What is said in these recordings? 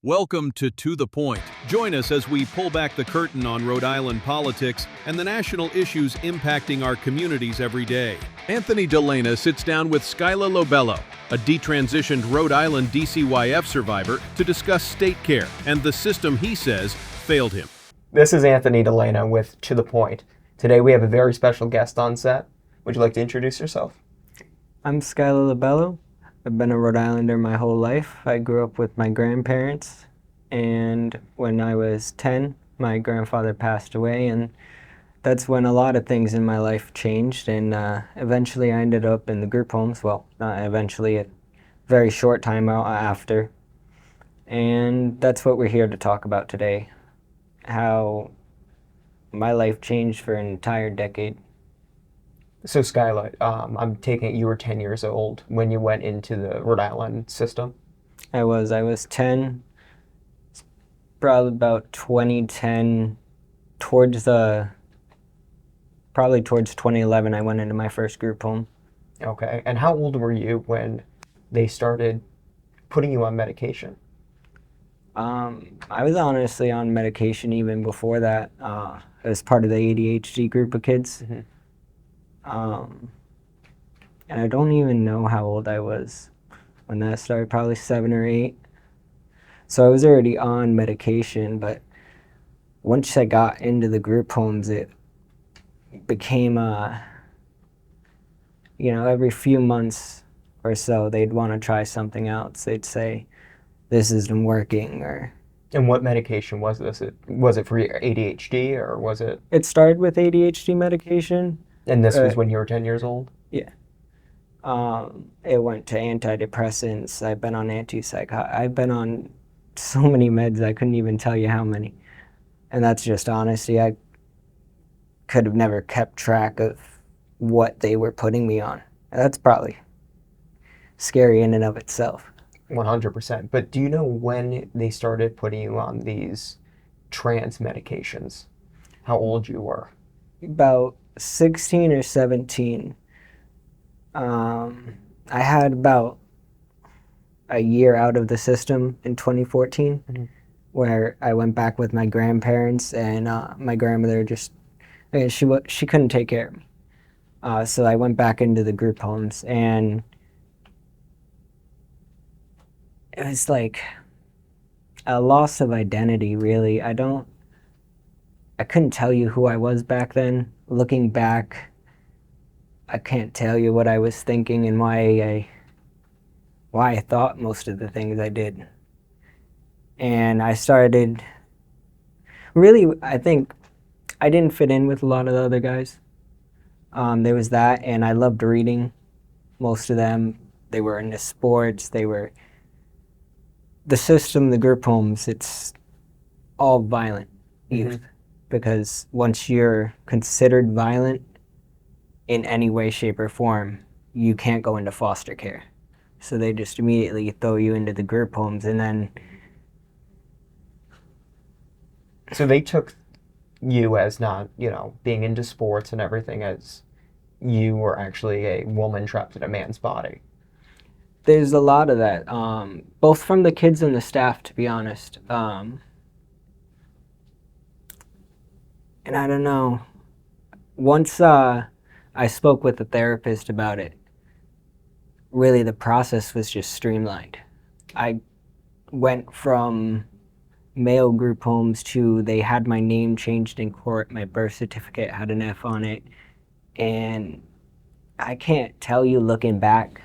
Welcome to the Point. Join us as we pull back the curtain on Rhode Island politics and the national issues impacting our communities every day. Anthony Delana sits down with Skyla LoBello, a detransitioned Rhode Island DCYF survivor, to discuss state care and the system he says failed him. This is Anthony Delana with To The Point. Today we have a very special guest on set. Would you like to introduce yourself? I'm Skyla LoBello. I've been a Rhode Islander my whole life. I grew up with my grandparents, and when I was 10, my grandfather passed away, and that's when a lot of things in my life changed, and eventually I ended up in the group homes. Well, not eventually, a very short time after. And that's what we're here to talk about today, how my life changed for an entire decade. So Skyla, I'm taking it you were 10 years old when you went into the Rhode Island system? I was 10, probably about 2010, probably towards 2011 I went into my first group home. Okay, and how old were you when they started putting you on medication? I was honestly on medication even before that. As part of the ADHD group of kids. Mm-hmm. And I don't even know how old I was when that started, probably 7 or 8. So I was already on medication, but once I got into the group homes, it became, every few months or so, they'd want to try something else. They'd say, this isn't working, or... And what medication was this? Was it for ADHD, or was it... It started with ADHD medication. And this was when you were 10 years old? Yeah. It went to antidepressants. I've been on antipsychotics. I've been on so many meds, I couldn't even tell you how many. And that's just honesty. I could have never kept track of what they were putting me on. That's probably scary in and of itself. 100%. But do you know when they started putting you on these trance medications? How old you were? About 16 or 17. I had about a year out of the system in 2014, mm-hmm. where I went back with my grandparents, and my grandmother she couldn't take care of me. So I went back into the group homes, and it was like a loss of identity, really. I couldn't tell you who I was back then. Looking back, I can't tell you what I was thinking and why I thought most of the things I did. And I started, really, I think I didn't fit in with a lot of the other guys. There was that, and I loved reading. Most of them, they were into sports, the system, the group homes, it's all violent youth. Mm-hmm. Because once you're considered violent in any way, shape, or form, you can't go into foster care. So they just immediately throw you into the group homes, and then... So they took you as not, being into sports and everything, as you were actually a woman trapped in a man's body. There's a lot of that, both from the kids and the staff, to be honest. And I don't know, once I spoke with a therapist about it, really the process was just streamlined. I went from male group homes to, they had my name changed in court, my birth certificate had an F on it, and I can't tell you looking back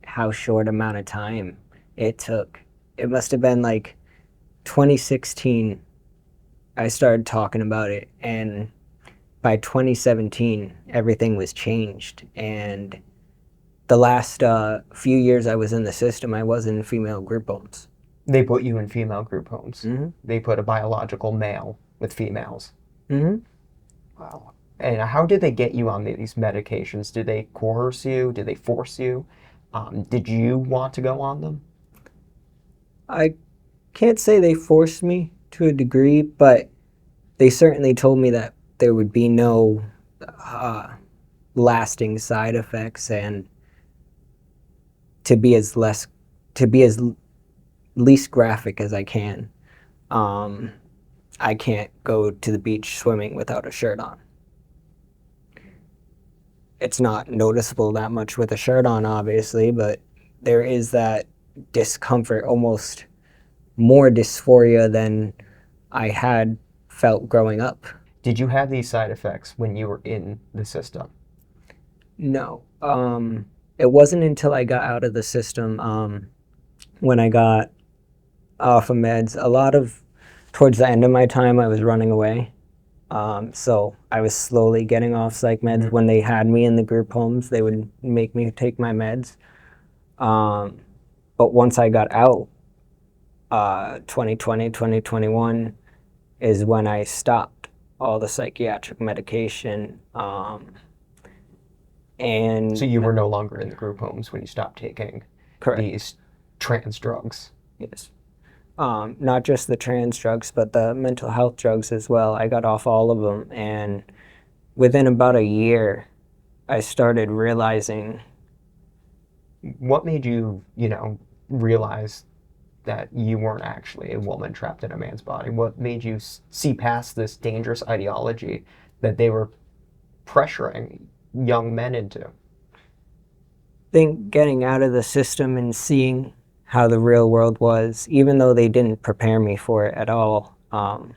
how short amount of time it took. It must have been like 2016. I started talking about it, and by 2017, everything was changed. And the last few years I was in the system, I was in female group homes. They put you in female group homes? Mm-hmm. They put a biological male with females? Mm-hmm. Wow. And how did they get you on these medications? Did they coerce you? Did they force you? Did you want to go on them? I can't say they forced me to a degree, but they certainly told me that there would be no lasting side effects, and to be as least graphic as I can. I can't go to the beach swimming without a shirt on. It's not noticeable that much with a shirt on, obviously, but there is that discomfort, almost more dysphoria than I had felt growing up. Did you have these side effects when you were in the system? No. It wasn't until I got out of the system, when I got off of meds. Towards the end of my time, I was running away. So I was slowly getting off psych meds. When they had me in the group homes, they would make me take my meds. But once I got out, 2020, 2021 is when I stopped all the psychiatric medication. And So you were no longer in the group homes when you stopped taking correct. these trans drugs? Yes. Not just the trans drugs, but the mental health drugs as well. I got off all of them, and within about a year, I started realizing. What made you, realize that you weren't actually a woman trapped in a man's body? What made you see past this dangerous ideology that they were pressuring young men into? I think getting out of the system and seeing how the real world was, even though they didn't prepare me for it at all. To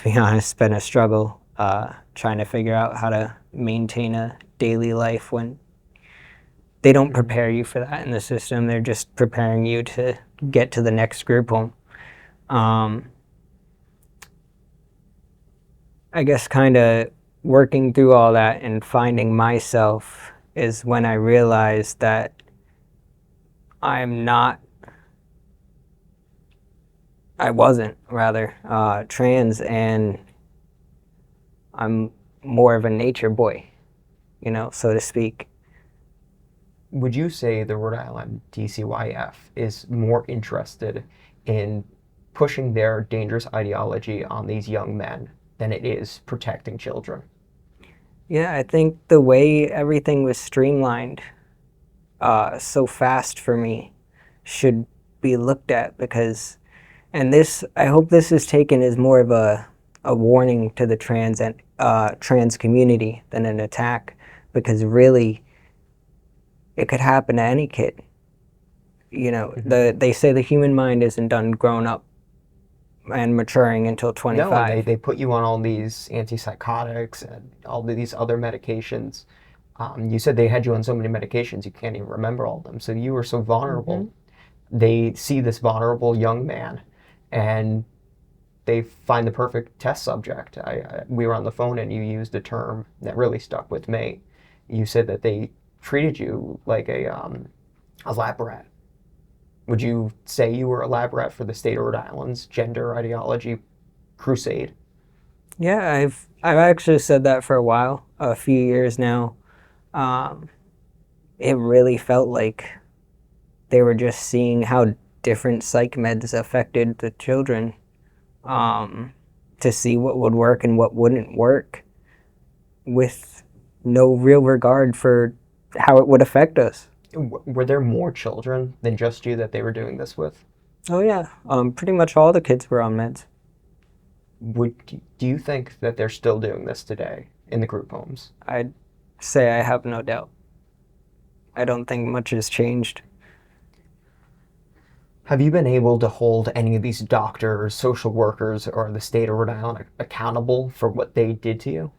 be honest, it's been a struggle trying to figure out how to maintain a daily life when they don't prepare you for that in the system. They're just preparing you to get to the next group home. I guess kind of working through all that and finding myself is when I realized that I wasn't trans, and I'm more of a nature boy, so to speak. Would you say the Rhode Island DCYF is more interested in pushing their dangerous ideology on these young men than it is protecting children? Yeah, I think the way everything was streamlined so fast for me should be looked at, because, and this, I hope this is taken as more of a warning to the trans community than an attack, because really it could happen to any kid. They say the human mind isn't done growing up and maturing until 25. No, they put you on all these antipsychotics and all these other medications. You said they had you on so many medications you can't even remember all of them. So you were so vulnerable. They see this vulnerable young man, and they find the perfect test subject. We were on the phone, and you used a term that really stuck with me. You said that they treated you like a lab rat. Would you say you were a lab rat for the state of Rhode Island's gender ideology crusade? Yeah, I've actually said that for a few years now. It really felt like they were just seeing how different psych meds affected the children, to see what would work and what wouldn't work, with no real regard for how it would affect us. Were there more children than just you that they were doing this with? Oh yeah, pretty much all the kids were on meds. Do you think that they're still doing this today in the group homes? I'd say I have no doubt. I don't think much has changed. Have you been able to hold any of these doctors, social workers, or the state of Rhode Island accountable for what they did to you?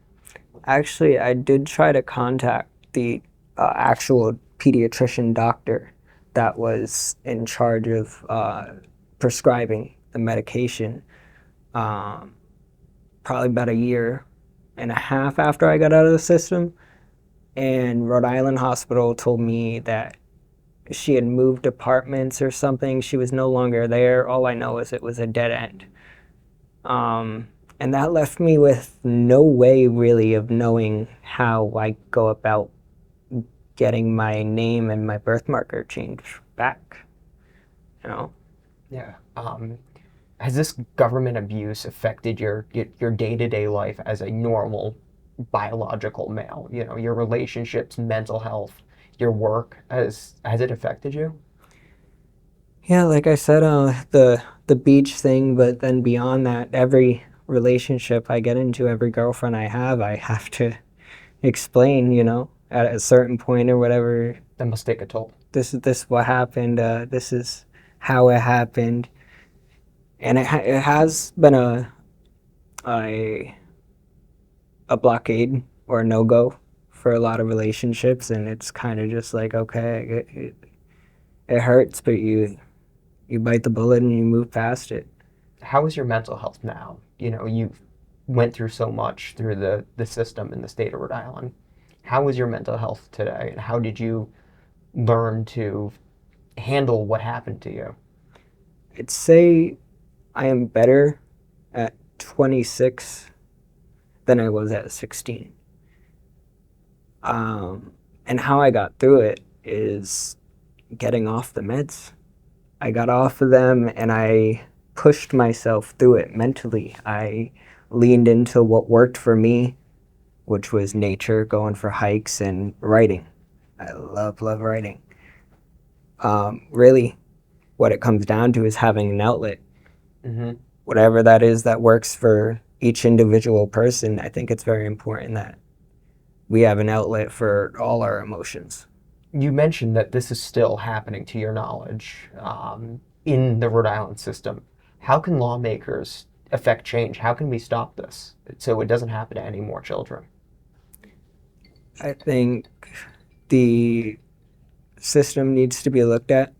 Actually, I did try to contact the actual pediatrician doctor that was in charge of prescribing the medication, probably about 1.5 years after I got out of the system. And Rhode Island Hospital told me that she had moved apartments or something. She was no longer there. All I know is it was a dead end. And that left me with no way really of knowing how I go about getting my name and my birth marker changed back. Yeah. Has this government abuse affected your day-to-day life as a normal biological male? Your relationships, mental health, your work, has it affected you? Yeah, like I said, the beach thing, but then beyond that, every relationship I get into, every girlfriend I have to explain, at a certain point or whatever. That must take a toll. This what happened. This is how it happened, and it has been a a blockade or a no go for a lot of relationships, and it's kind of just like, okay, it hurts, but you bite the bullet and you move past it. How is your mental health now? You went through so much through the system in the state of Rhode Island. How is your mental health today, and how did you learn to handle what happened to you? I'd say I am better at 26 than I was at 16. And how I got through it is getting off the meds. I got off of them and I pushed myself through it mentally. I leaned into what worked for me, which was nature, going for hikes, and writing. I love writing. Really, what it comes down to is having an outlet. Mm-hmm. Whatever that is that works for each individual person, I think it's very important that we have an outlet for all our emotions. You mentioned that this is still happening, to your knowledge, in the Rhode Island system. How can lawmakers affect change? How can we stop this so it doesn't happen to any more children? I think the system needs to be looked at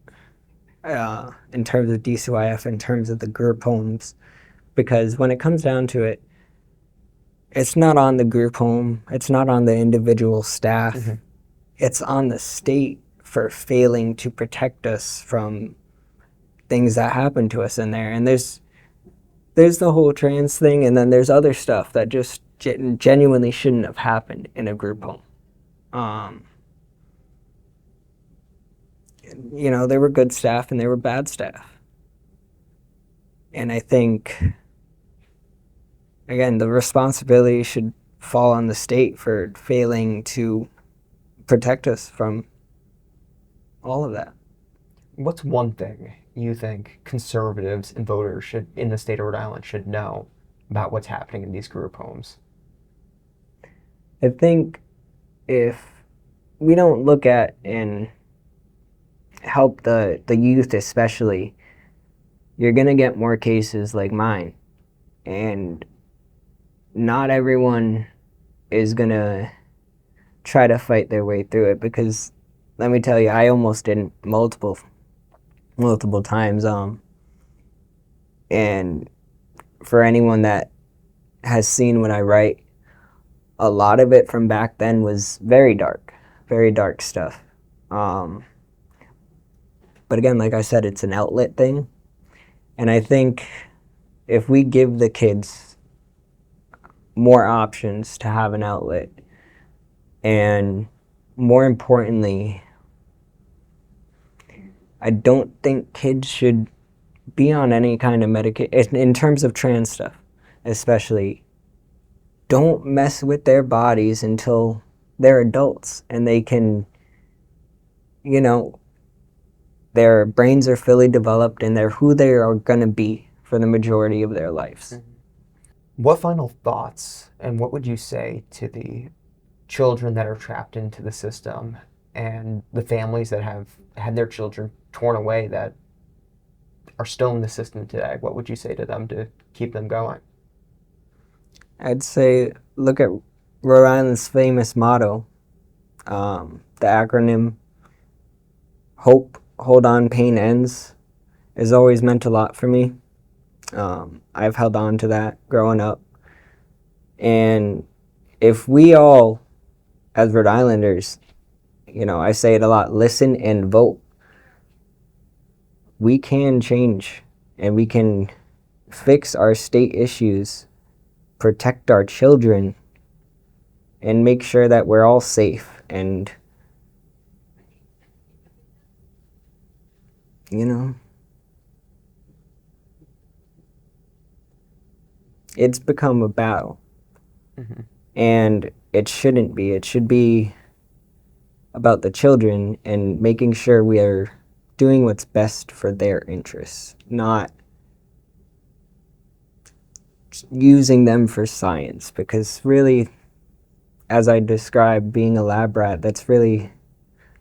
in terms of DCYF, in terms of the group homes, because when it comes down to it, it's not on the group home, it's not on the individual staff, mm-hmm. It's on the state for failing to protect us from things that happen to us in there. And there's the whole trans thing, and then there's other stuff that just genuinely shouldn't have happened in a group home. There were good staff and there were bad staff. And I think, again, the responsibility should fall on the state for failing to protect us from all of that. What's one thing you think conservatives and voters in the state of Rhode Island should know about what's happening in these group homes? I think if we don't look at and help the youth especially, you're going to get more cases like mine. And not everyone is going to try to fight their way through it, because let me tell you, I almost didn't multiple times. And for anyone that has seen what I write, a lot of it from back then was very dark stuff. But again, like I said, it's an outlet thing. And I think if we give the kids more options to have an outlet, and more importantly, I don't think kids should be on any kind of medication, in terms of trans stuff especially. Don't mess with their bodies until they're adults and they can, their brains are fully developed and they're who they are going to be for the majority of their lives. Mm-hmm. What final thoughts and what would you say to the children that are trapped into the system and the families that have had their children torn away that are still in the system today? What would you say to them to keep them going? I'd say look at Rhode Island's famous motto, the acronym HOPE, Hold On, Pain Ends, has always meant a lot for me. I've held on to that growing up. And if we all, as Rhode Islanders, I say it a lot, listen and vote, we can change and we can fix our state issues, protect our children, and make sure that we're all safe. And, it's become a battle. Mm-hmm. And it shouldn't be. It should be about the children and making sure we are doing what's best for their interests, not using them for science. Because really, as I described, being a lab rat, that's really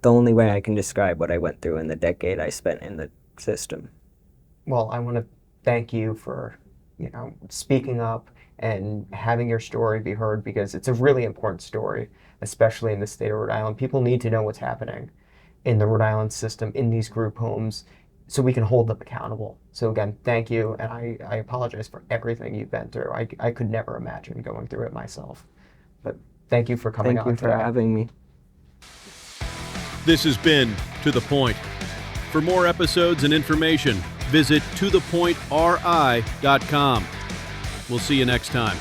the only way I can describe what I went through in the decade I spent in the system. Well, I want to thank you for, speaking up and having your story be heard, because it's a really important story, especially in the state of Rhode Island. People need to know what's happening in the Rhode Island system, in these group homes, so we can hold them accountable. So again, thank you, and I apologize for everything you've been through. I could never imagine going through it myself. But thank you for coming on Thank you for today. having me. This has been To The Point. For more episodes and information, visit tothepointri.com. We'll see you next time.